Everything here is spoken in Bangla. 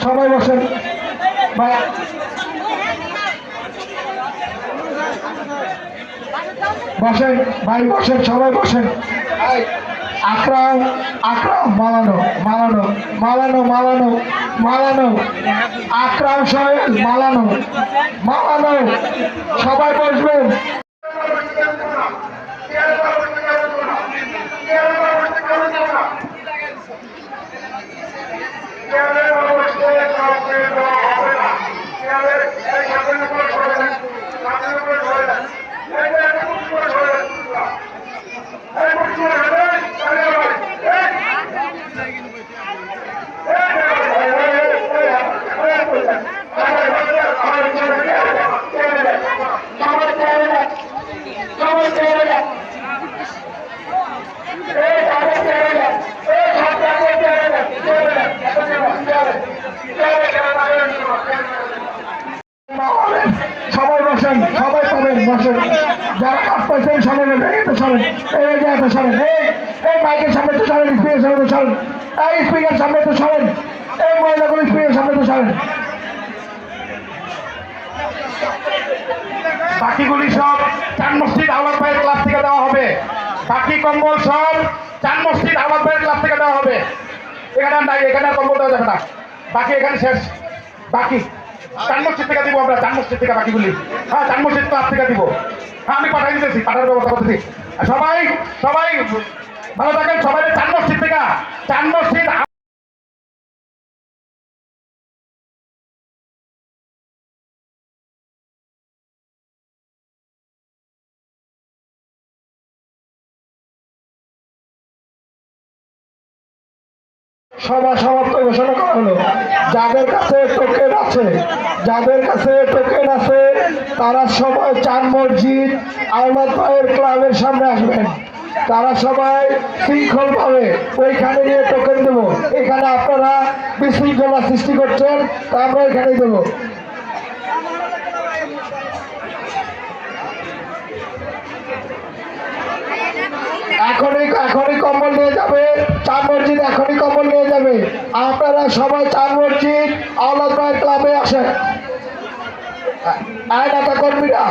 সবাই বসেন বসেন ভাই বসেন সবাই বসেন আকরাম আকরাম মালানো মালানো মালানো মালানো মালানো আকরাম সোহেল মালানো মালানো সবাই বসবেন সবাই বসেন সবাই পাবেন বসেন যারা কাজ পাইছেন সরেন তো সরেন এই যে এত সরেন এই মাইকের সামনে তো সরেন স্পিকার সামনে তো সরেন এই স্পিকার সামনে তো সরেন এই মহিলাগুলো স্পিকার সামনে তো সরেন বাকিগুলি সব চান মসজিদ আওলাদ ভাইয়ের ক্লাব থেকে দেওয়া হবে বাকি কম্বল সব চান মসজিদ আওলাদ ভাইয়ের ক্লাব থেকে দেওয়া হবে এখানে নাই এখানে কম্বল দেওয়া যাবে না বাকি এখানে শেষ বাকি চান মসজিদ থেকে দিব আমরা চান মসজিদ থেকে বাকিগুলি হ্যাঁ চান মসজিদ ক্লাব থেকে দিব হ্যাঁ আমি পাঠাই দিতেছি পাঠানোর ব্যবস্থা করতেছি সবাই সবাই ভালো থাকেন সবাই চান মসজিদ থেকে চান মসজিদ সভা সমাপ্ত ঘোষণা করা হলো যাদের কাছে টোকেন আছে তারা সবাই চান মসজিদ আওলাদ ভাইয়ের ক্লাবের সামনে আসবেন তারা সবাই শৃঙ্খলভাবে ওইখানে নিয়ে টোকেন দেবো এখানে আপনারা বিশৃঙ্খলা সৃষ্টি করছেন তা আমরা এখানে দেবো এখনই কম্বল নিয়ে যাবে চান মসজিদ এখনই কম্বল নিয়ে যাবে আপনারা সবাই চান মসজিদ আওলাদ ভাইয়ের ক্লাবে আসেন নেতা কর্মীরা